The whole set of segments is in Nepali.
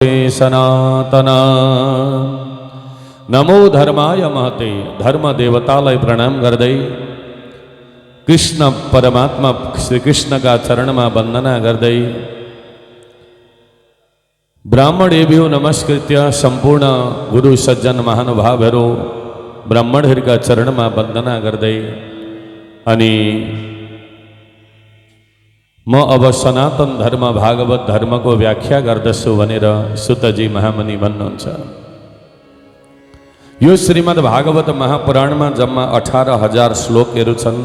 सनातना नमो धर्माय महते धर्म देवतालय प्रणाम करदे कृष्ण परमात्मा श्री कृष्ण का चरण में वंदना करदे ब्राह्मण एभ्यो नमस्कृत्य संपूर्ण गुरु सज्जन महानुभावहरू ब्राह्मण का चरण में वंदना करदे अनि म अब सनातन धर्म भागवत धर्म को व्याख्या गर्दछु भनेर सुतजी महामुनि भन्नुहुन्छ। यो श्रीमद् भागवत महापुराण में जम्मा 18,000 श्लोकहरू छन्।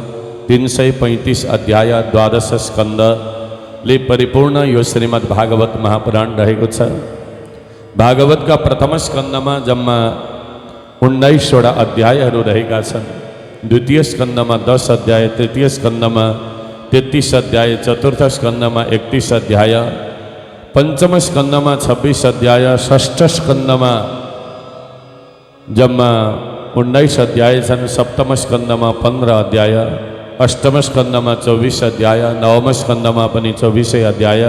335 अध्याय 12 स्कन्धले परिपूर्ण यो श्रीमद् भागवत महापुराण रहेको छ। भागवत का प्रथम स्कंद में जम्मा 19वटा अध्यायहरू रहेका छन्। द्वितीय स्कंद में 10 अध्याय, तृतीय स्कंद में 33 अध्याय, चतुर्थ स्कंद में 31 अध्याय, पंचम स्कंद में 26 अध्याय, षष्ठ स्कंद में जम्मा 19 अध्याय छन्। सप्तम स्कंद में 15 अध्याय, अष्टम स्कंद में 24 अध्याय, नवम स्कंद में पनि 24 अध्याय,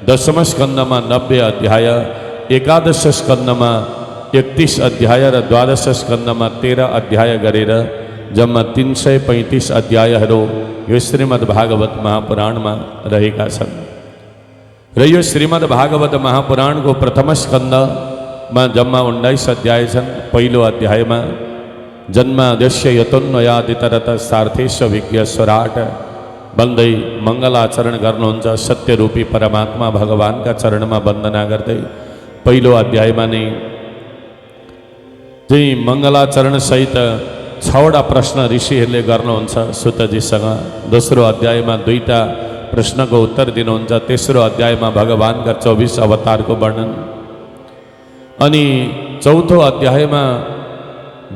दशम स्कंद में 90 अध्याय, एकादश स्कंद में 31 अध्याय र द्वादश स्कंद में 13 अध्याय गरेर जम्मा 335 अध्यायहरू यो श्रीमद् भागवत महापुराण में रहेका छन्। र यो श्रीमद् भागवत महापुराण को प्रथम स्कंद में जम्मा 19 अध्याय छन्। पहिलो अध्याय में जन्माद्यस्य यतोन्वयादितरत सार्थेश विज्ञ स्वराट भन्दै मंगलाचरण गर्नुहुन्छ। सत्यरूपी परमात्मा भगवान का चरण में वंदना गर्दै पहिलो अध्याय में नै चाहिँ मंगलाचरण सहित 6वटा प्रश्न ऋषिहरूले गर्नुहुन्छ सुतजीसँग। दोस्रो अध्याय में 2टा प्रश्न को उत्तर दिनुहुन्छ। तेस्रो अध्याय में भगवान का 24 अवतार को वर्णन अनि चौथो अध्याय में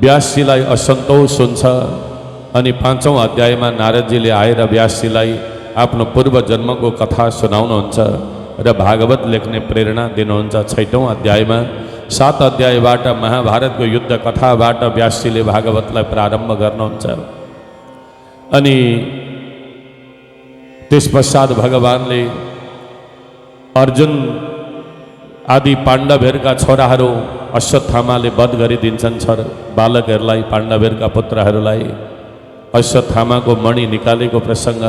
व्यासजीलाई असन्तोष हुन्छ अनि 5औं अध्याय में नारदजीले आएर व्यासजीलाई आफ्नो पूर्व जन्म को कथा सुनाउनुहुन्छ र भागवत लेख्ने प्रेरणा दिनुहुन्छ। 6औं अध्याय में 7 अध्यायबाट महाभारत को युद्ध कथाबाट व्यासजीले भागवतलाई प्रारंभ गर्नुहुन्छ अनि त्यसपश्चात भगवानले अर्जुन आदि पाण्डवहरूका छोराहरू अश्वत्थामाले वध गरिदिन्छन्। बालकहरूलाई, पाण्डवहरूका पुत्रहरूलाई अश्वत्थामाको मणि निकालेको प्रसंग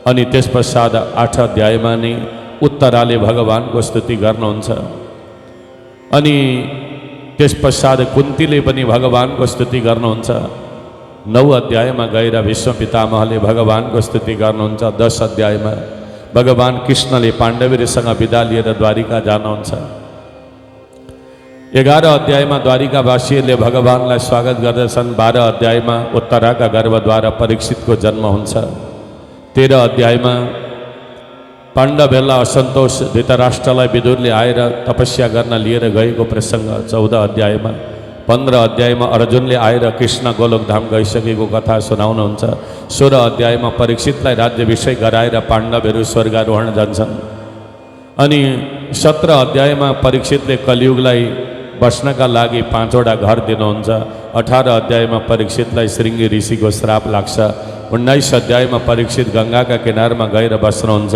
अनि त्यसपश्चात 8 अध्यायमा नै उत्तराले भगवानको स्तुति गर्नुहुन्छ अनि त्यसपश्चात कुन्तीले पनि भगवानको स्तुति गर्नुहुन्छ। 9 अध्यायमा गएर विश्व पितामहले भगवानको स्तुति गर्नुहुन्छ। 10 अध्यायमा भगवान कृष्णले पाण्डवहरूसँग विदा लिएर द्वारिका जानुहुन्छ। 11 अध्यायमा द्वारिकावासीहरूले भगवानलाई स्वागत गर्दछन्। 12 अध्यायमा उत्तराका गर्भद्वारा परीक्षितको जन्म हुन्छ। 13 अध्यायमा पाण्डवहरूलाई असन्तोष धृतराष्ट्रलाई विदुरले आएर तपस्या गर्न लिएर गएको प्रसंग 14 अध्यायमा। 15 अध्यायमा अर्जुनले आएर कृष्ण गोलोकधाम गइसकेको कथा सुनाउनुहुन्छ। 16 अध्यायमा परीक्षितलाई राज्याभिषेक गराएर पाण्डवहरू स्वर्गारोहण जान्छन् अनि 17 अध्यायमा परीक्षितले कलियुगलाई बस्नका लागि 5वटा घर दिनुहुन्छ। 18 अध्यायमा परीक्षितलाई श्रृंगी ऋषिको श्राप लाग्छ। 19 अध्यायमा परीक्षित गंगाका किनारमा गएर बस्नुहुन्छ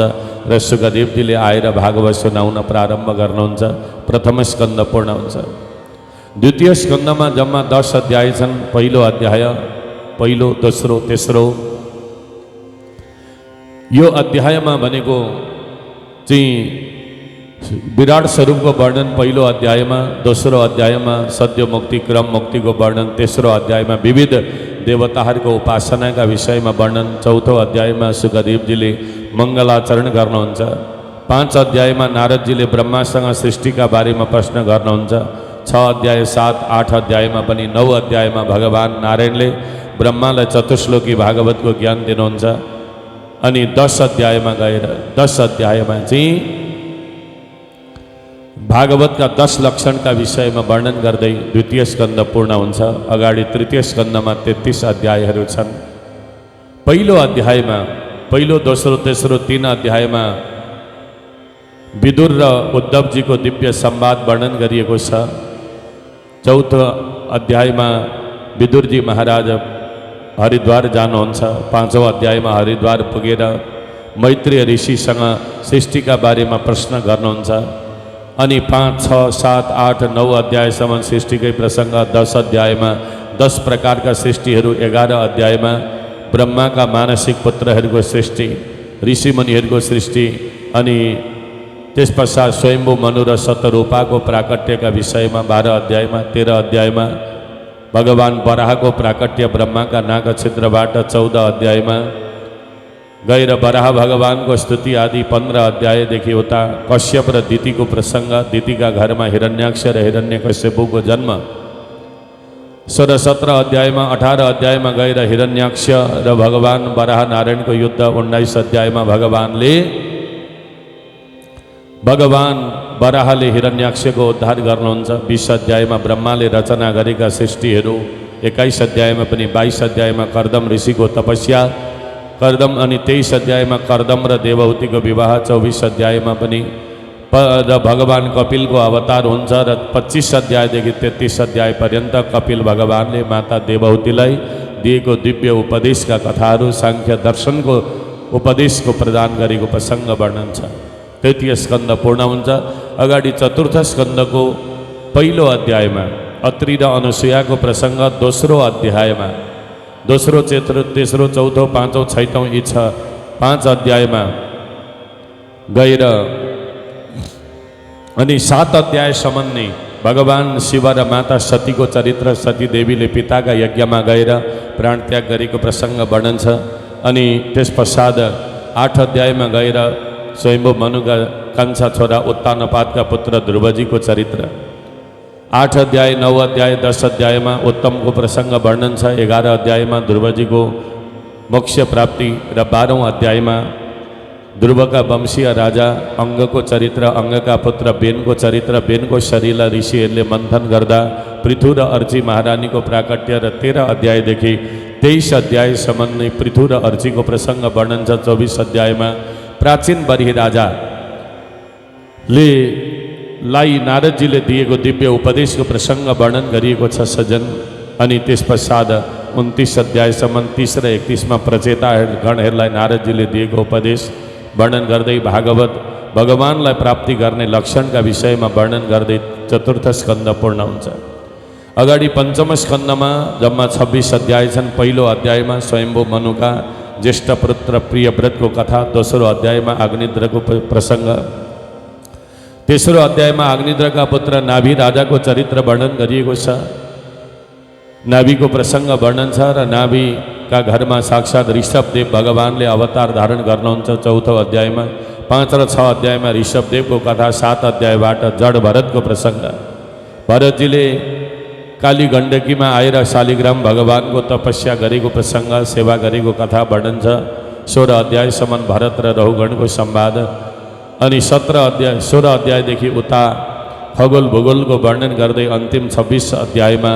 र सुखदेवजीले आएर भागवत सुनाउन प्रारंभ गर्नुहुन्छ। प्रथम स्कंद पूर्ण हुन्छ। द्वितीय स्कंदमा जम्मा 10 अध्याय छन्। पहिलो अध्याय, पहिलो, दोस्रो, तेस्रो। यो अध्यायमा भनेको चाहिँ विराट स्वरूप को वर्णन पहिलो अध्याय में, दोस्रो अध्याय में सद्य मुक्ति क्रम मुक्ति को वर्णन, तेस्रो अध्याय में विविध देवताहरूको उपासना का विषय में वर्णन, चौथो अध्याय में सुखदेवजीले मंगलाचरण गर्नुहुन्छ। 5 अध्याय में नारदजीले ब्रह्मासँग सृष्टि का बारे में प्रश्न गर्नुहुन्छ। 6 अध्याय, 7, 8 अध्याय में पनि 9 अध्याय में भगवान नारायणले ब्रह्मालाई चतुश्लोकी भागवत को ज्ञान दिनुहुन्छ अनि 10 अध्याय में गएर 10 अध्याय में चाहिँ भागवत का 10 लक्षण का विषय में वर्णन गर्दै द्वितीय स्कंद पूर्ण हुन्छ। अगाडि तृतीय स्कंद में 33 अध्यायहरू छन्। पहिलो अध्याय में पहिलो, दोस्रो, तेस्रो 3 अध्याय में विदुर र उद्धव जी को दिव्य संवाद वर्णन गरिएको छ। चौथो अध्याय में विदुर जी महाराज हरिद्वार जानुहुन्छ। 5औं अध्याय में हरिद्वार पुगेर मैत्रेय ऋषिसँग सृष्टि का बारे में प्रश्न गर्नुहुन्छ अनि 5, 6, 7, 8, 9 अध्यायसम्म सृष्टिकै प्रसङ्ग, 10 अध्यायमा 10 प्रकारका सृष्टिहरू, 11 अध्यायमा ब्रह्माका मानसिक पुत्रहरूको सृष्टि, ऋषिमुनिहरूको सृष्टि, अनि त्यस पश्चात स्वयम्भू मनु र शतरूपाको प्राकट्यका विषयमा 12 अध्यायमा, 13 अध्यायमा भगवान वराहको प्राकट्य ब्रह्माका नागछिद्रबाट 14 अध्यायमा गएर वराह भगवानको स्तुति आदि 15 अध्यायदेखि उता कश्यप र दितिको प्रसङ्ग, दितिका घरमा हिरण्याक्ष र हिरण्यकश्यपको जन्म 16-17 अध्यायमा, 18 अध्यायमा गएर हिरण्याक्ष र भगवान वराह नारायणको युद्ध, 19 अध्यायमा भगवान वराहले हिरण्याक्षको उद्धार गर्नुहुन्छ, 20 अध्यायमा ब्रह्माले रचना गरेका सृष्टिहरू, 21 अध्यायमा पनि 22 अध्यायमा कर्दम ऋषिको तपस्या, कर्दम अनि 23 अध्यायमा कर्दम र देवहूतिको विवाह, 24 अध्यायमा पनि भगवान कपिलको अवतार हुन्छ र 25 अध्यायदेखि 33 अध्याय पर्यन्त कपिल भगवानले माता देवहूतिलाई दिएको दिव्य उपदेशका कथाहरू, सांख्य दर्शनको उपदेशको प्रदान गरेको प्रसङ्ग वर्णन छ। तृतीय स्कन्द पूर्ण हुन्छ। अगाडि चतुर्थ स्कन्दको पहिलो अध्यायमा अत्रि र अनुसुयाको प्रसङ्ग, दोस्रो अध्यायमा दोस्रो, तेस्रो, चौथो, पाँचौँ, छैटौँ यी 5 अध्यायमा गएर अनि 7 अध्यायसम्म नै भगवान शिव र माता सतीको चरित्र, सती देवीले पिताका यज्ञमा गएर प्राणत्याग गरेको प्रसङ्ग वर्णन छ। अनि त्यस पश्चात 8 अध्यायमा गएर स्वयम्भू मनुका कान्छा छोरा उत्तानपादका पुत्र ध्रुवजीको चरित्र, 8 अध्याय, 9 अध्याय, 10 अध्यायमा उत्तमको प्रसङ्ग वर्णन छ, 11 अध्यायमा ध्रुवजीको मोक्ष प्राप्ति र 12औं अध्यायमा ध्रुवका वंशीय राजा अङ्गको चरित्र, अङ्गका पुत्र बेनको चरित्र, बेनको शरीरलाई ऋषिहरूले मन्थन गर्दा पृथु र अर्ची महारानीको प्राकट्य र 13 अध्यायदेखि 23 अध्यायसम्म नै पृथु र अर्चीको प्रसङ्ग वर्णन छ। 24 अध्यायमा प्राचीन बर्ही राजाले नारदजीले दिएको दिव्य उपदेशको प्रसङ्ग वर्णन गरिएको छ सजन। अनि त्यस पश्चात 29 अध्यायसम्म 30 र 31मा प्रचेता गणहरूलाई नारदजीले दिएको उपदेश वर्णन गर्दै भागवत भगवानलाई प्राप्ति गर्ने लक्षणका विषयमा वर्णन गर्दै चतुर्थ स्कन्द पूर्ण हुन्छ। अगाडि पञ्चम स्कन्दमा जम्मा 26 अध्याय छन्। पहिलो अध्यायमा स्वयम्भू मनुका ज्येष्ठ पुत्र प्रियव्रतको कथा, दोस्रो अध्यायमा अग्निद्रको प्रसङ्ग, तेस्रो अध्यायमा अग्निद्रका पुत्र नाभि राजाको चरित्र वर्णन गरिएको छ। नाभिको प्रसङ्ग वर्णन छ र नाभिका घरमा साक्षात् ऋषभदेव भगवानले अवतार धारण गर्नुहुन्छ। चौथो अध्यायमा 5 र 6 अध्यायमा ऋषभदेवको कथा, 7 अध्यायबाट जड भरतको प्रसङ्ग, भरतजीले काली गण्डकीमा आएर शालिग्राम भगवानको तपस्या गरेको प्रसङ्ग, सेवा गरेको कथा वर्णन छ। 16 अध्यायसम्म भरत र रहुगणको संवाद, अनि 16 अध्यायदेखि उता खगोल भूगोलको वर्णन गर्दै अन्तिम 26 अध्यायमा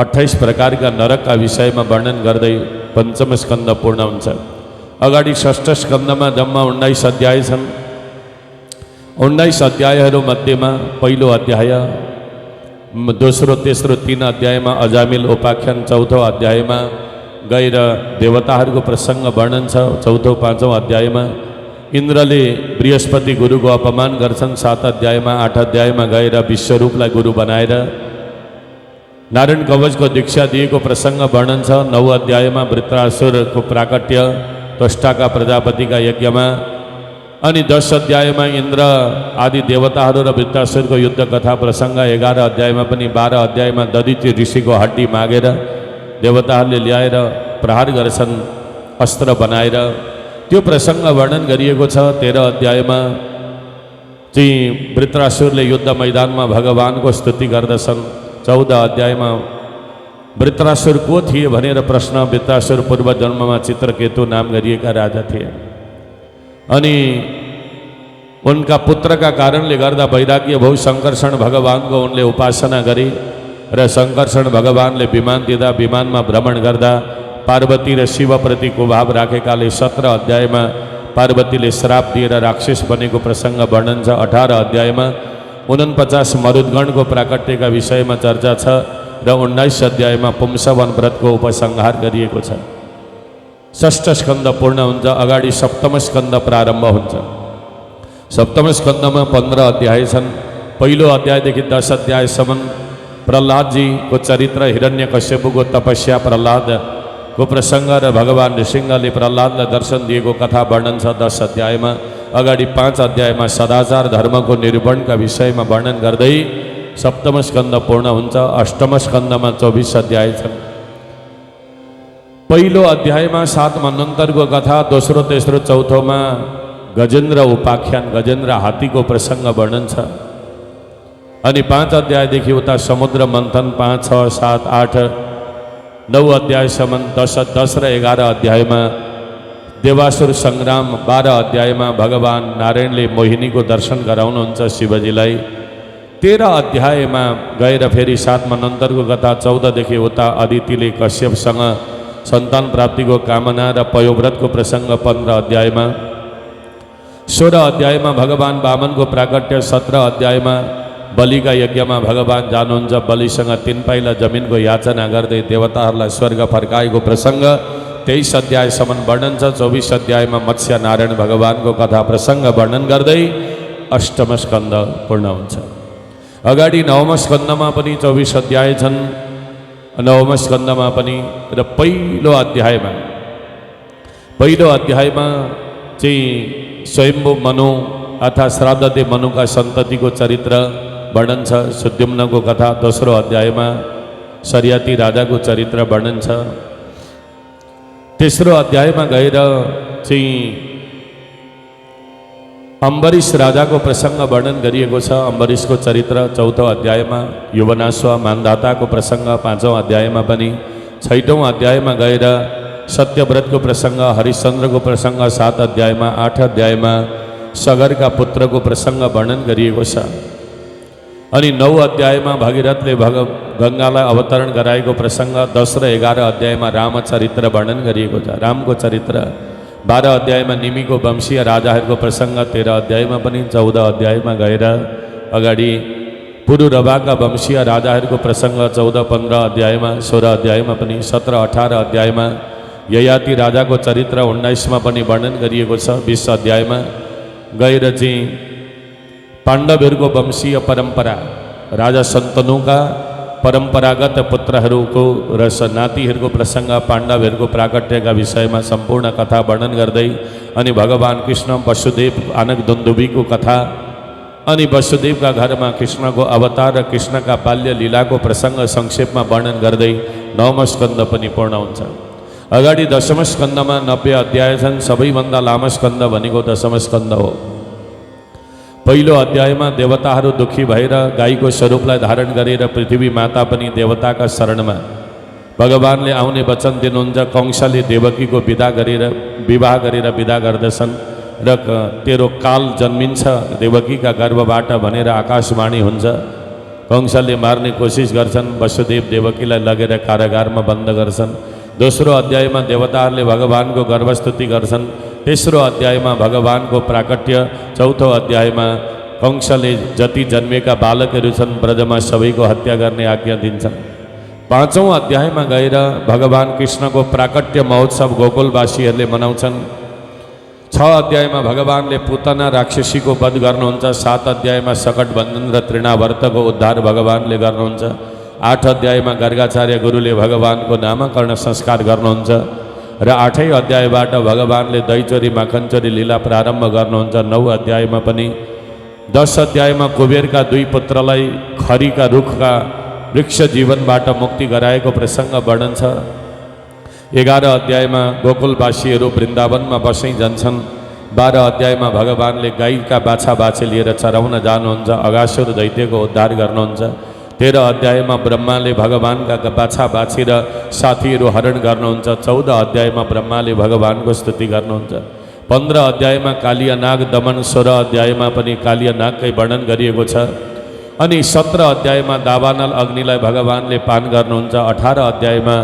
28 प्रकारका नरकका विषयमा वर्णन गर्दै पञ्चम स्कन्द पूर्ण हुन्छ। अगाडि षष्ठ स्कन्दमा जम्मा 19 अध्याय छन्। 19 अध्यायहरू मध्येमा पहिलो अध्याय, दोस्रो, तेस्रो, 3 अध्यायमा अजामिल उपाख्यान, चौथो अध्यायमा गएर देवताहरूको प्रसङ्ग वर्णन छ। चौथो, 5औं अध्यायमा इन्द्रले बृहस्पति गुरुको अपमान गर्छन्। 7 अध्यायमा 8 अध्यायमा गएर विश्वरूपलाई गुरु बनाएर नारायण कवचको दीक्षा दिएको प्रसङ्ग वर्णन छ। 9 अध्यायमा वृत्रासुरको प्राकट्य, त्वष्टाका प्रजापतिका यज्ञमा, अनि 10 अध्यायमा इन्द्र आदि देवताहरू र वृत्रासुरको युद्ध कथा प्रसङ्ग, 11 अध्यायमा पनि 12 अध्यायमा ददिती ऋषिको हड्डी मागेर देवताहरूले ल्याएर प्रहार गर्छन् अस्त्र बनाएर, त्यो प्रसङ्ग वर्णन गरिएको छ। 13 अध्यायमा चाहिँ वृत्रासुरले युद्ध मैदानमा भगवानको स्तुति गर्दछन्। 14 अध्यायमा वृत्रासुर को थिए भनेर प्रश्न, वृत्रासुर पूर्व जन्ममा चित्रकेतु नाम गरिएका राजा थिए। अनि उनका पुत्रका कारणले गर्दा वैराग्य भौ शङ्कर्षण भगवानको उनले उपासना गरे र शङ्कर्षण भगवानले विमान दिँदा विमानमा भ्रमण गर्दा पार्वती र शिवप्रति कुभाव राखेकाले 17 अध्यायमा पार्वतीले श्राप दिएर राक्षस बनेको प्रसङ्ग वर्णन छ। 18 अध्यायमा 49 मरुद्गणको प्राकट्यका विषयमा चर्चा छ र 19 अध्यायमा पुंसवन व्रतको उपसंहार गरिएको छ। षष्ठ स्कन्द पूर्ण हुन्छ। अगाडि सप्तम स्कन्द प्रारम्भ हुन्छ। सप्तम स्कंदमा 15 अध्याय छन्। पहिलो अध्यायदेखि 10 अध्यायसम्म प्रहलादजीको चरित्र, हिरण्यकश्यपको तपस्या, प्रहलादको प्रसङ्ग र भगवान् नृसिंहले प्रहलादलाई दर्शन दिएको कथा वर्णन छ 10 अध्यायमा। अगाडि 5 अध्यायमा सदाचार धर्मको निरूपणका विषयमा वर्णन गर्दै सप्तम स्कन्द पूर्ण हुन्छ। अष्टम स्कन्दमा 24 अध्याय छन्। पहिलो अध्यायमा 7 मन्वन्तरको कथा, दोस्रो तेस्रो चौथोमा गजेन्द्र उपाख्यान, गजेन्द्र हात्तीको प्रसङ्ग वर्णन छ। अनि 5 अध्यायदेखि उता समुद्र मन्थन, 5, 6, 7, 8, 9 अध्यायसम्म 10 र 11 अध्यायमा देवासुर सङ्ग्राम, 12 अध्यायमा भगवान् नारायणले मोहिनीको दर्शन गराउनुहुन्छ शिवजीलाई। 13 अध्यायमा गएर फेरि 7 मन्वन्तरको कथा, 14देखि उता अदितिले कश्यपसँग सन्तान प्राप्तिको कामना र पयोव्रतको प्रसङ्ग 15 अध्यायमा। 16 अध्यायमा भगवान् वामनको प्राकट्य, 17 अध्यायमा बलिका यज्ञमा भगवान् जानुहुन्छ, बलिसँग 3 पाइला जमिनको याचना गर्दै देवताहरूलाई स्वर्ग फर्काएको प्रसङ्ग 23 अध्यायसम्म वर्णन छ। 24 अध्यायमा मत्स्य नारायण भगवानको कथा प्रसङ्ग वर्णन गर्दै अष्टम स्कन्द पूर्ण हुन्छ। अगाडि नवम स्कन्दमा पनि 24 अध्याय छन्। नवम स्कन्दमा पनि र पहिलो अध्यायमा चाहिँ स्वयम्भू मनु अर्थात् श्राद्धदे मनुका सन्ततिको चरित्र वर्णन छ। सुद्युम्नको कथा दोस्रो अध्यायमा सरियाती राजाको चरित्र वर्णन छ। तेस्रो अध्यायमा गएर चाहिँ अम्बरीश राजाको प्रसङ्ग वर्णन गरिएको छ। अम्बरीशको चरित्र 4औं अध्यायमा, युवनाश्व मानधाताको प्रसङ्ग 5औं अध्यायमा पनि। 6औं अध्यायमा गएर सत्यव्रतको प्रसङ्ग, हरिश्चन्द्रको प्रसङ्ग 7 अध्यायमा। 8 अध्यायमा सगरका पुत्रको प्रसङ्ग वर्णन गरिएको छ। अनि 9 अध्यायमा भगीरथले गङ्गालाई अवतरण गराएको प्रसङ्ग, 10 र 11 अध्यायमा रामचरित्र वर्णन गरिएको छ, रामको चरित्र। 12 अध्यायमा निमीको वंशीय राजाहरूको प्रसङ्ग, 13 अध्यायमा पनि। 14 अध्यायमा गएर अगाडि पुरुरवाका वंशीय राजाहरूको प्रसङ्ग 14, 15 अध्यायमा। 16 अध्यायमा पनि। 17, 18 अध्यायमा ययाति राजाको चरित्र 19मा पनि वर्णन गरिएको छ। 20 अध्यायमा गएर चाहिँ पाण्डवहरूको वंशीय परम्परा, राजा सन्तनुका परम्परागत पुत्रहरूको र नातिहरूको प्रसङ्ग, पाण्डवहरूको प्राकट्यका विषयमा सम्पूर्ण कथा वर्णन गर्दै अनि भगवान् कृष्ण वसुदेव आनक दुन्दुभीको कथा, अनि वसुदेवका घरमा कृष्णको अवतार र कृष्णका बाल्य लीलाको प्रसङ्ग संक्षेपमा वर्णन गर्दै नवम स्कन्द पनि पूर्ण हुन्छ। अगाडि दशम स्कन्दमा 90 अध्याय छन्। सबैभन्दा लामो स्कन्द भनेको दशम स्कन्द हो। पहिलो अध्यायमा देवताहरू दुखी भएर गाईको स्वरूपलाई धारण गरेर पृथ्वी माता पनि देवताका शरणमा भगवान्ले आउने वचन दिनुहुन्छ। कंसले देवकीको विवाह गरेर विदा गर्दछन् र तेरो काल जन्मिन्छ देवकीका गर्भबाट भनेर आकाशवाणी हुन्छ। कंसले मार्ने कोसिस गर्छन्, वसुदेव देवकीलाई लगेर कारागारमा बन्द गर्छन्। दोस्रो अध्यायमा देवताहरूले भगवान्को गर्भस्तुति गर्छन्। तेस्रो अध्यायमा भगवान्को प्राकट्य। चौथो अध्यायमा कंसले जति जन्मेका बालकहरू छन् ब्रजमा सबैको हत्या गर्ने आज्ञा दिन्छन्। 5औं अध्यायमा गएर भगवान् कृष्णको प्राकट्य महोत्सव गोकुलवासीहरूले मनाउँछन्। 6 अध्यायमा भगवान्ले पुतना राक्षसीको वध गर्नुहुन्छ। 7 अध्यायमा सकटबन्धन र तृणावर्तको उद्धार भगवान्ले गर्नुहुन्छ। 8 अध्यायमा गर्गाचार्य गुरुले भगवान्को नामकरण संस्कार गर्नुहुन्छ र 8औं अध्यायबाट भगवान्ले दही चोरी माखन चोरी लीला प्रारम्भ गर्नुहुन्छ। 9 अध्यायमा पनि। 10 अध्यायमा कुबेरका 2 पुत्रलाई खरीका रुखका वृक्ष जीवनबाट मुक्ति गराएको प्रसङ्ग वर्णन छ। 11 अध्यायमा गोकुलवासीहरू वृन्दावनमा बसै जान्छन्। 12 अध्यायमा भगवान्ले गाईका बाछा बाछी लिएर चराउन जानुहुन्छ, अगासुर दैत्यको उद्धार गर्नुहुन्छ। 13 अध्यायमा ब्रह्माले भगवान्का बाछा बाछी र साथीहरू हरण गर्नुहुन्छ। 14 अध्यायमा ब्रह्माले भगवान्को स्तुति गर्नुहुन्छ। 15 अध्यायमा कालिया नाग दमन। 16 अध्यायमा पनि कालिया नागकै वर्णन गरिएको छ। अनि 17 अध्यायमा दावानल अग्निलाई भगवान्ले पान गर्नुहुन्छ। 18 अध्यायमा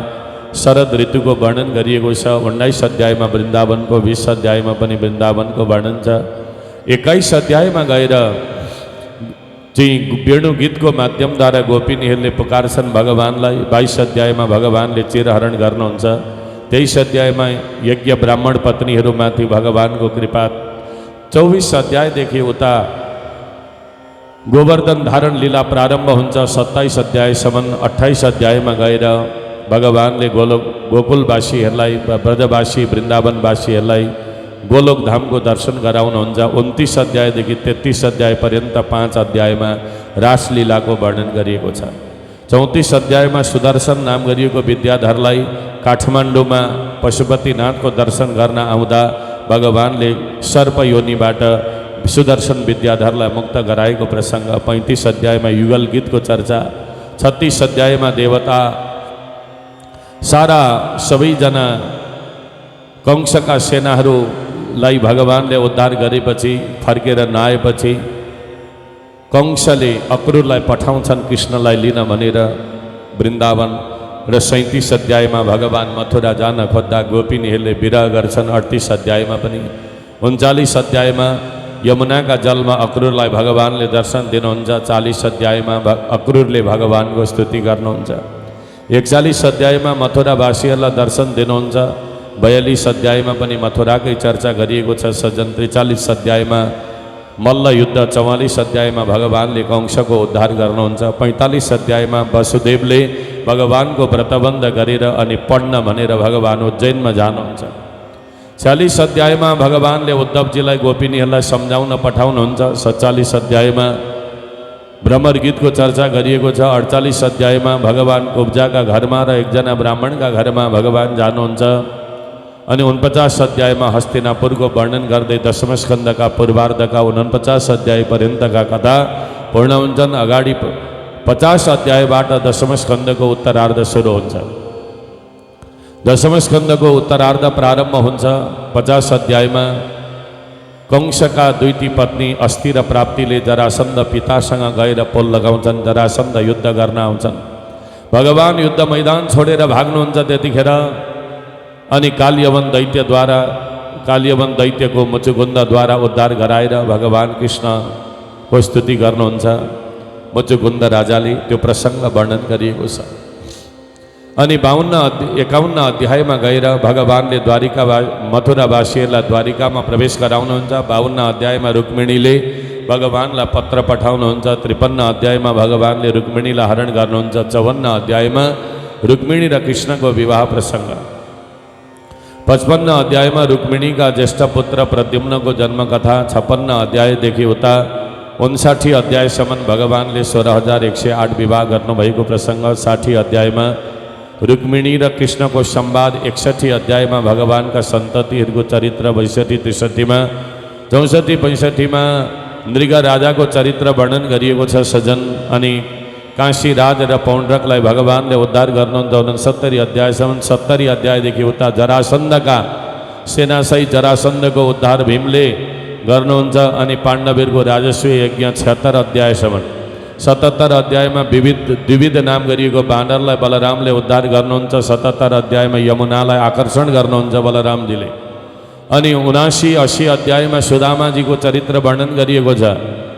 शरद ऋतुको वर्णन गरिएको छ। 19 अध्यायमा वृन्दावनको, 20 अध्यायमा पनि वृन्दावनको वर्णन छ। 21 अध्यायमा गएर चाहिँ वेणु गीतको माध्यमद्वारा गोपिनीहरूले पुकार्छन् भगवान्लाई। 22 अध्यायमा भगवान्ले चिरहरण गर्नुहुन्छ। 23 अध्यायमा यज्ञ ब्राह्मण पत्नीहरूमाथि भगवान्को कृपा 24 अध्यायदेखि उता गोवर्धन धारण लीला प्रारम्भ हुन्छ। 27 अध्यायसम्म 28 अध्यायमा गएर भगवानले गोकुलवासीहरूलाई, ब्रजवासी वृन्दावनवासीहरूलाई गोलोक धामको दर्शन गराउनुहुन्छ। 29 अध्यायदेखि 33 अध्याय पर्यन्त 5 अध्यायमा रासलीलाको वर्णन गरिएको छ। 34 अध्यायमा सुदर्शन नाम गरिएको विद्याधरलाई काठमाडौँमा पशुपतिनाथको दर्शन गर्न आउँदा भगवानले सर्प योनिबाट सुदर्शन विद्याधरलाई मुक्त गराएको प्रसङ्ग। 35 अध्यायमा युगल गीतको चर्चा। 36 अध्यायमा देवता सारा सबैजना कंसका सेनाहरूलाई भगवानले उद्धार गरेपछि फर्केर नआएपछि कंसले अक्रूरलाई पठाउँछन् कृष्णलाई लिन भनेर वृन्दावन। र 37 अध्यायमा भगवान मथुरा जान खोज्दा गोपिनीहरूले विरह गर्छन्। 38 अध्यायमा पनि। 39 अध्यायमा यमुनाका जलमा अक्रूरलाई भगवानले दर्शन दिनुहुन्छ। 40 अध्यायमा अक्रूरले भगवानको स्तुति गर्नुहुन्छ। 41 अध्यायमा मथुरावासीहरूलाई दर्शन दिनुहुन्छ। 42 अध्यायमा पनि मथुराकै चर्चा गरिएको छ सज्जन। 43 अध्यायमा मल्ल युद्ध। 44 अध्यायमा भगवानले कंसको उद्धार गर्नुहुन्छ। 45 अध्यायमा वसुदेवले भगवानको व्रतबन्ध गरेर अनि पढ्न भनेर भगवान उज्जैनमा जानुहुन्छ। 46 अध्यायमा भगवानले उद्धवजीलाई गोपिनीहरूलाई सम्झाउन पठाउनुहुन्छ। 47 अध्यायमा भ्रमर गीतको चर्चा गरिएको छ। 48 अध्यायमा भगवान कुब्जाका घरमा र एकजना ब्राह्मणका घरमा भगवान जानुहुन्छ। अनि 49 अध्यायमा हस्तिनापुरको वर्णन गर्दै दशम स्कन्धका पूर्वार्धका 49 अध्याय पर्यन्तका कथा पूर्ण हुन्छन्। अगाडि 50 अध्यायबाट दशम स्कन्धको उत्तरार्ध सुरु हुन्छ। दशम स्कन्धको उत्तरार्ध प्रारम्भ हुन्छ 50 अध्यायमा कंसका दुईटी पत्नी अस्ति र प्राप्तिले जरासन्ध पितासँग गएर पोल लगाउँछन्। जरासन्ध युद्ध गर्न आउँछन्। भगवान युद्ध मैदान छोडेर भाग्नुहुन्छ त्यतिखेर। अनि काल्यवन दैत्यको मुचुकुन्दद्वारा उद्धार गराएर भगवान कृष्णको स्तुति गर्नुहुन्छ। मुचुकुन्द राजाले त्यो प्रसङ्ग वर्णन गरिएको छ। अनि 51 अध्यायमा गएर भगवानले मथुरावासीहरूलाई द्वारिकामा प्रवेश गराउनुहुन्छ। 52 अध्यायमा रुक्मिणीले भगवानलाई पत्र पठाउनुहुन्छ। 53 अध्यायमा भगवानले रुक्मिणीलाई हरण गर्नुहुन्छ। 54 अध्यायमा रुक्मिणी र कृष्णको विवाह प्रसङ्ग। 55 अध्यायमा रुक्मिणीका ज्येष्ठ पुत्र प्रद्युम्नको जन्मकथा। 56 अध्यायदेखि उता 59 अध्यायसम्म भगवानले 16,108 विवाह गर्नुभएको प्रसङ्ग। 60 अध्यायमा रुक्मिणी र कृष्णको संवाद। 61 अध्यायमा भगवानका सन्ततिहरूको चरित्र। 62-63मा 64-65मा नृग राजाको चरित्र वर्णन गरिएको छ सजन। अनि काशीराज र पौण्ड्रकलाई भगवानले उद्धार गर्नुहुन्छ। 69 अध्यायसम्म। 70 अध्यायदेखि उता जरासन्धका सेनासहित जरासन्धको उद्धार भीमले गर्नुहुन्छ। अनि पाण्डवहरूको राजस्वी यज्ञ 76 अध्यायसम्म। 77 अध्यायमा द्विविध नाम गरिएको बानरलाई बलरामले उद्धार गर्नुहुन्छ। 77 अध्यायमा यमुनालाई आकर्षण गर्नुहुन्छ बलरामजीले। अनि 79-80 अध्यायमा सुदामाजीको चरित्र वर्णन गरिएको छ।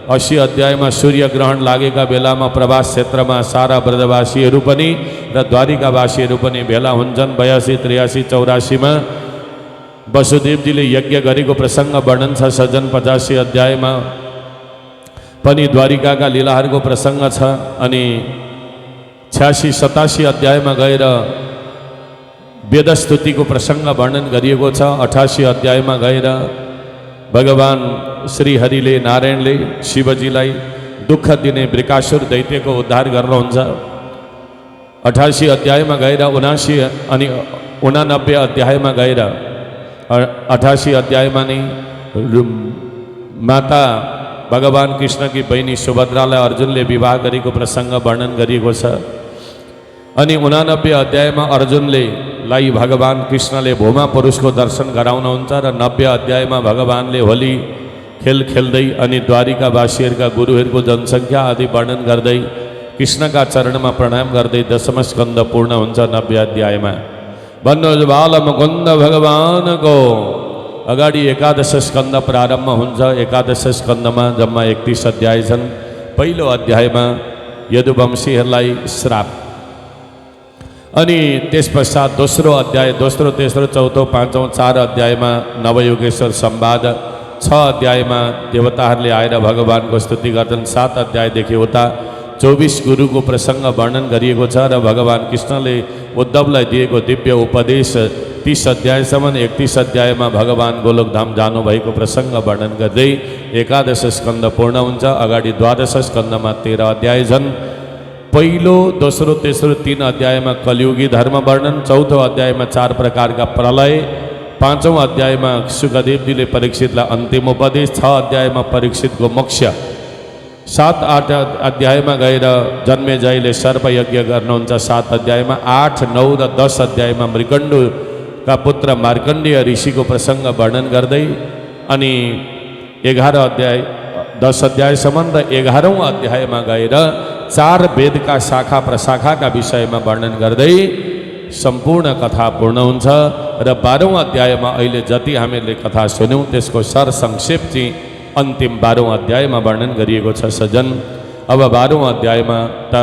80 अध्यायमा सूर्य ग्रहण लागेका बेलामा प्रवास क्षेत्रमा सारा ब्रजवासीहरू पनि र द्वारिकावासीहरू पनि भेला हुन्छन्। 82, 83, 84मा वसुदेवजीले यज्ञ गरेको प्रसङ्ग वर्णन छ सजन। 85 अध्यायमा पनि द्वारिकाका लीलाहरूको प्रसङ्ग छ। अनि 86-87 अध्यायमा गएर वेदस्तुतिको प्रसङ्ग वर्णन गरिएको छ। 88 अध्यायमा गएर भगवान श्रीहरिले नारायणले शिवजीलाई दुःख दिने वृकासुर दैत्यको उद्धार गर्नुहुन्छ। 88 अध्यायमा गएर 79 अनि 89 अध्यायमा गएर 88 अध्यायमा नै माता भगवान कृष्णकी बहिनी सुभद्रालाई अर्जुनले विवाह गरेको प्रसङ्ग वर्णन गरिएको छ। अनि 89 अध्यायमा अर्जुनले भगवान कृष्णले भूमा पुरुषको दर्शन गराउनुहुन्छ। र 90 अध्यायमा भगवानले होली खेल खेल्दै अनि द्वारिकावासीहरूका गुरुहरूको जनसङ्ख्या आदि वर्णन गर्दै कृष्णका चरणमा प्रणाम गर्दै दशम स्कन्द पूर्ण हुन्छ 90 अध्यायमा। भन्नुहोस् बाल मुकुन्द भगवानको। अगाडि 11 स्कन्द प्रारम्भ हुन्छ। 11 स्कन्दमा जम्मा 31 अध्याय छन्। पहिलो अध्यायमा यदुवंशीहरूलाई श्राप। अनि त्यस पश्चात दोस्रो अध्याय, दोस्रो, तेस्रो, चौथो, पाँचौँ 4 अध्यायमा नवयुगेश्वर संवाद। 6 अध्यायमा देवताहरूले आएर भगवानको स्तुति गर्छन्। 7 अध्यायदेखि उता 24 गुरुको प्रसङ्ग वर्णन गरिएको छ र भगवान कृष्णले उद्धवलाई दिएको दिव्य उपदेश 30 अध्यायसम्म 31 अध्यायमा भगवान गोलोकधाम जानुभएको प्रसङ्ग वर्णन गर्दै 11 स्कन्द पूर्ण हुन्छ। अगाडि 12 स्कन्दमा 13 अध्याय छन्। पहिलो, दोस्रो, तेस्रो 3 अध्यायमा कलियुगी धर्म वर्णन, 4औं अध्यायमा 4 प्रकारका प्रलय, 5औं अध्यायमा सुखदेवजीले परीक्षितलाई अन्तिम उपदेश, 6 अध्यायमा परीक्षितको मोक्ष, 7-8 अध्यायमा गएर जन्मेजयले सर्पयज्ञ गर्नुहुन्छ 7 अध्यायमा, 8, 9 र 10 अध्यायमा मृगण्डुका पुत्र मार्कण्डेय ऋषिको प्रसङ्ग वर्णन गर्दै अनि 11 अध्याय 10 अध्यायसम्म र 11औं अध्यायमा गएर 4 वेदका शाखा प्रशाखाका विषयमा वर्णन गर्दै सम्पूर्ण कथा पूर्ण हुन्छ र 12औं अध्यायमा अहिले जति हामीले कथा सुन्यौँ त्यसको सरसंक्षेप चाहिँ अन्तिम 12औं अध्यायमा वर्णन गरिएको छ सजन। अब 12औं अध्यायमा त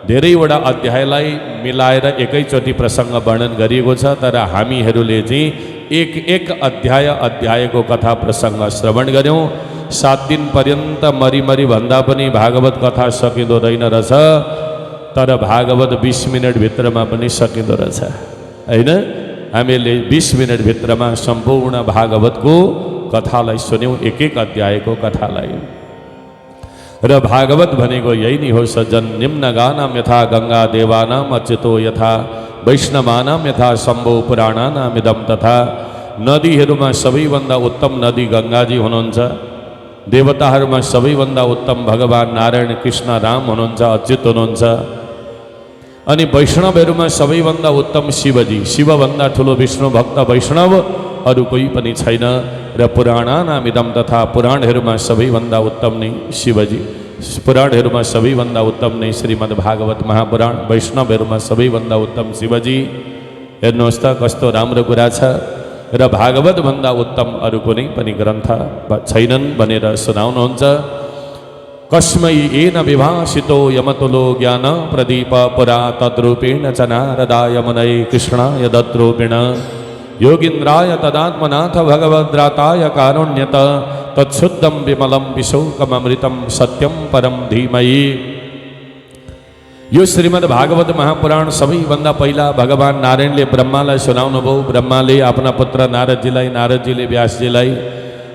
धेरैवटा अध्यायलाई मिलाएर एकैचोटि प्रसङ्ग वर्णन गरिएको छ, तर हामीहरूले चाहिँ एक अध्यायको कथा प्रसङ्ग श्रवण गऱ्यौँ। 7 दिन पर्यन्त मरिमरि भन्दा पनि भागवत कथा सकिँदो रहेन रहेछ, तर भागवत 20 मिनटभित्रमा पनि सकिँदो रहेछ होइन। हामीले 20 मिनटभित्रमा सम्पूर्ण भागवतको कथालाई सुन्यौँ, एक अध्यायको कथालाई। र भागवत भनेको यही नै हो सज्जन। निम्नगानाम यथा गङ्गा देवानाम अच्युतो यथा वैष्णवानाम यथा शम्भो पुराणानाम इदम तथा। नदीहरूमा सबैभन्दा उत्तम नदी गङ्गाजी हुनुहुन्छ, देवताहरूमा सबैभन्दा उत्तम भगवान नारायण कृष्ण राम हुनुहुन्छ, अच्युत हुनुहुन्छ, अनि वैष्णवहरूमा सबैभन्दा उत्तम शिवजी, शिवभन्दा ठुलो विष्णु भक्त वैष्णव अरू कोही पनि छैन। र पुराणानाम इदम तथा, पुराणहरूमा सबैभन्दा उत्तम नै शिवजी, पुराणहरूमा सबैभन्दा उत्तम नै श्रीमद् भागवत महापुराण, वैष्णवहरूमा सबैभन्दा उत्तम शिवजी। हेर्नुहोस् त कस्तो राम्रो कुरा छ। र भागवतभन्दा उत्तम अरू कुनै पनि ग्रन्थ छैनन् भनेर सुनाउनुहुन्छ। कस्मै येन विभासितो यमतुलो ज्ञान प्रदीप पुरा तद्रूपेण च नारदाय मुनये कृष्णाय दद्रूपेण योगीन्द्राय तदात्मनाथ भगवद्राताय कारुण्यत तत्शुद्धं विमलं विशोकममृतं सत्यं परम धीमहि। यो श्रीमद् भागवत महापुराण सबैभन्दा पहिला भगवान नारायणले ब्रह्मालाई सुनाउनुभयो। ब्रह्माले आफ्ना पुत्र नारदजीलाई, नारदजीले व्यासजीलाई,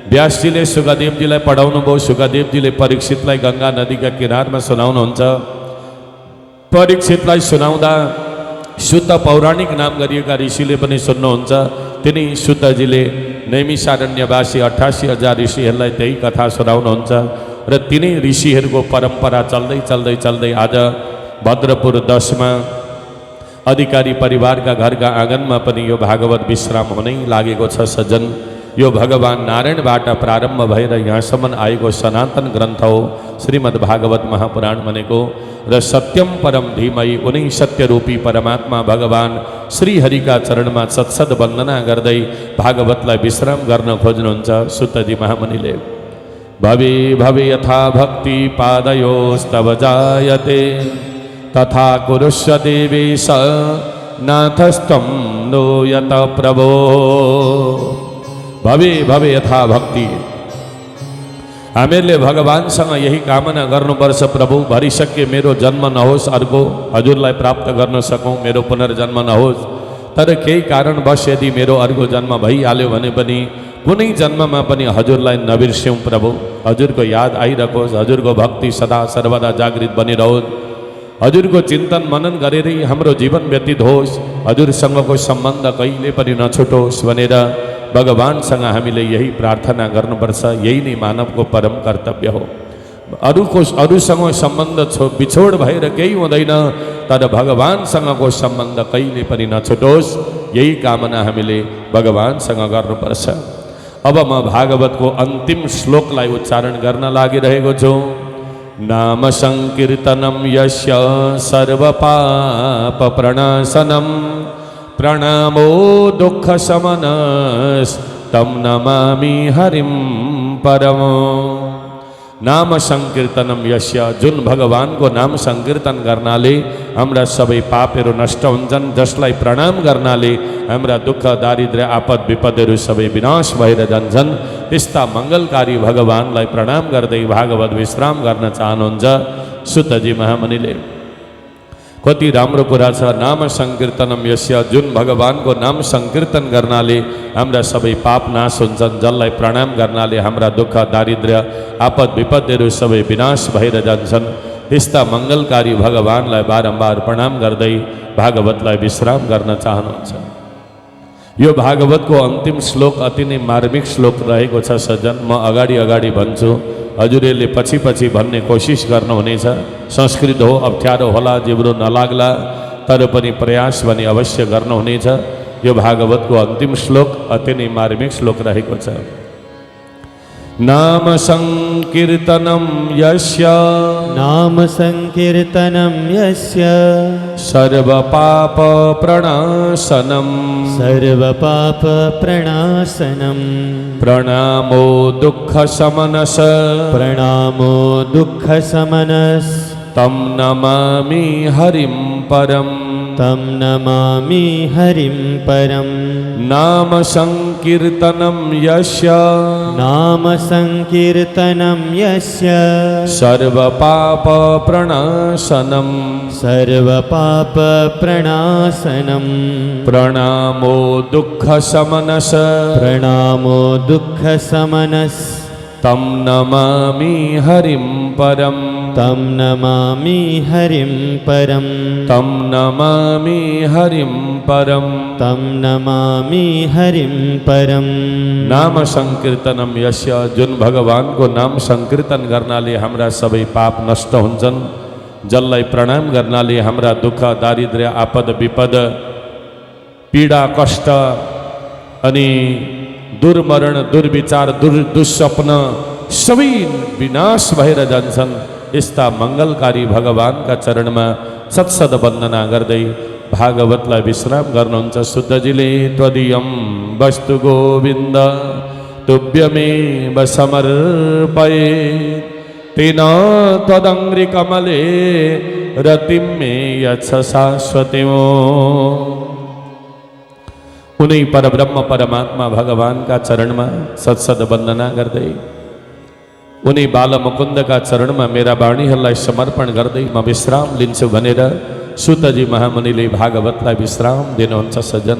व्यासजीले सुखदेवजीलाई पढाउनुभयो। सुखदेवजीले परीक्षितलाई गङ्गा नदीका किनारमा सुनाउनुहुन्छ। परीक्षितलाई सुनाउँदा शुद्ध पौराणिक नाम गरिएका ऋषिले पनि सुन्नुहुन्छ। तिनी शुद्धजीले नैमिषारण्यवासी 88,000 ऋषिहरूलाई त्यही कथा सुनाउनुहुन्छ र तिनै ऋषिहरूको परम्परा चल्दै चल्दै चल्दै आज भद्रपुर 10मा अधिकारी परिवारका घरका आँगनमा पनि यो भागवत विश्राम हुनै लागेको छ सज्जन। यो भगवान नारायणबाट प्रारम्भ भएर यहाँसम्म आएको सनातन ग्रन्थ हो श्रीमद् भागवत महापुराण भनेको। र सत्यम परम धीमहि, उनै सत्यरूपी परमात्मा भगवान श्रीहरिका चरणमा सत्सद वन्दना गर्दै भागवतलाई विश्राम गर्न खोज्नुहुन्छ सुतजी महामुनिले। भवे भवे यथा भक्ति पादयोस्तव जायते तथा कुरुष्व देवेश नाथस्त्वं नो यत प्रभो। भवे भवे यथा भक्ति, हामीहरूले भगवानसँग यही कामना गर्नुपर्छ। प्रभु भरिसके मेरो जन्म नहोस्, अर्को हजुरलाई प्राप्त गर्न सकौँ, मेरो पुनर्जन्म नहोस्। तर केही कारणवश यदि मेरो अर्को जन्म भइहाल्यो भने पनि कुनै जन्ममा पनि हजुरलाई नबिर्स्यौँ प्रभु। हजुरको याद आइरहोस्, हजुरको भक्ति सदा सर्वदा जागृत बनिरहोस्, हजुरको चिन्तन मनन गरेरै हाम्रो जीवन व्यतीत होस्, हजुरसँगको सम्बन्ध कहिले पनि नछुटोस् भनेर भगवानसँग हामीले यही प्रार्थना गर्नुपर्छ। यही नै मानवको परम कर्तव्य हो। अरूसँग सम्बन्ध बिछोड भएर केही हुँदैन, तर भगवानसँगको सम्बन्ध कहिले पनि नछुटोस्, यही कामना हामीले भगवानसँग गर्नुपर्छ। अब म भागवतको अन्तिम श्लोकलाई उच्चारण गर्न लागिरहेको छु। नाम संकीर्तनम यस्य सर्वपाप प्रणाशनम प्रणामो दुःख शमनस्तम नमामि हरिं परम। नाम संकीर्तनम यस्य जुन भगवानको नाम संकीर्तन गर्नाले हाम्रा सबै पापहरू नष्ट हुन्छन्, जसलाई प्रणाम गर्नाले हाम्रा दुःख दारिद्र्य आपद विपदहरू सबै विनाश भएर जान्छन्। त्यस्ता मङ्गलकारी भगवानलाई प्रणाम गर्दै भागवत विश्राम गर्न चाहनुहुन्छ सुतजी महामुनिले। कति राम्रो कुरा छ। नाम संकीर्तनम यस्य जुन भगवानको नाम संकीर्तन गर्नाले हाम्रा सबै पाप नाश हुन्छन्, जसलाई प्रणाम गर्नाले हाम्रा दुःख दारिद्र्य आपद विपदहरू सबै विनाश भएर जान्छन्। त्यस्ता मङ्गलकारी भगवानलाई बारम्बार प्रणाम गर्दै भागवतलाई विश्राम गर्न चाहनुहुन्छ। यो भागवतको अन्तिम श्लोक अति नै मार्मिक श्लोक रहेको छ सज्जन। म अगाडि अगाडि भन्छु, हजुरले पछि पछि भन्ने कोसिस गर्नुहुनेछ। संस्कृत हो, अप्ठ्यारो होला, जिब्रो नलाग्ला, तर पनि प्रयास भने अवश्य गर्नुहुनेछ। यो भागवतको अन्तिम श्लोक अति नै मार्मिक श्लोक रहेको छ। नाम संकीर्तनम यस्य, नाम संकीर्तनम यस्य सर्व पाप प्रणाशनम, सर्व पाप प्रणाशनम, प्रणामो दुःख समनस, प्रणामो दुःख समनस, तम नमामि हरिं परम, तम नमामि हरिं परम। नाम संकीर्तनम यस्य, नाम संकीर्तनम यस्य सर्व पाप प्रणाशनम, सर्व पाप प्रणाशनम, प्रणामो दुःख समनस, प्रणामो दुःख समनस, तम नमामि हरिं परम, तम नमामि हरिं परम, तम नमामि हरिं परम, तम नमामि हरिं परम। नाम संकीर्तनम यस्य जुन भगवानको नाम संकीर्तन गर्नाले हाम्रा सबै पाप नष्ट हुन्छन्, जसलाई प्रणाम गर्नाले हाम्रा दुःख दारिद्र्य आपद विपद पीडा कष्ट अनि दुर्मरण दुर्विचार दुस्वप्न सबै विनाश भएर जान्छन्। यस्ता मङ्गलकारी भगवानका चरणमा सत्सद वन्दना गर्दै भागवतलाई विश्राम गर्नुहुन्छ शुद्धजीले। त्वदीयं वस्तु गोविन्द तुभ्यमेव समर्पये, तेन त्वदङ्घ्रिकमले रतिं मे यच्छ शाश्वतीम्। उनै परब्रह्म परमात्मा भगवानका चरणमा सत्सद वन्दना गर्दै, उनी बालमुकुन्दका चरणमा मेरा वाणीहरूलाई समर्पण गर्दै म विश्राम लिन्छु भनेर सुतजी महामुनिले भागवतलाई विश्राम दिनुहुन्छ सज्जन।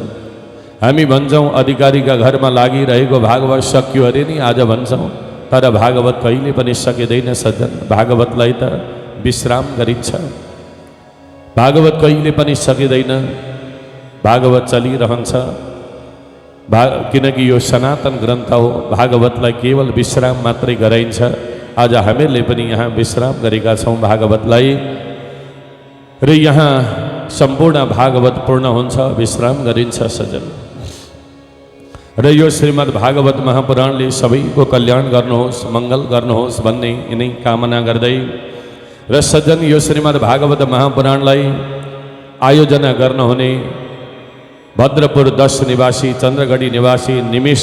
हामी भन्छौँ अधिकारीका घरमा लागिरहेको भागवत सक्यो अरे नि आज भन्छौँ, तर भागवत कहिले पनि सकिँदैन सज्जन। भागवतलाई त विश्राम गरिन्छ, भागवत कहिले पनि सकिँदैन। भागवत चलिरहन्छ, किनकि यो सनातन ग्रन्थ हो। भागवतलाई केवल विश्राम मात्रै गराइन्छ। आज हामीहरूले पनि यहाँ विश्राम गरेका छौँ भागवतलाई, र यहाँ सम्पूर्ण भागवत पूर्ण हुन्छ, विश्राम गरिन्छ सज्जन। र यो श्रीमद् भागवत महापुराणले सबैको कल्याण गर्नुहोस्, मङ्गल गर्नुहोस् भन्ने यिनै कामना गर्दै र सज्जन यो श्रीमद् भागवत महापुराणलाई आयोजना गर्नुहुने भद्रपुर 10 निवासी चन्द्रगढी निवासी निमेश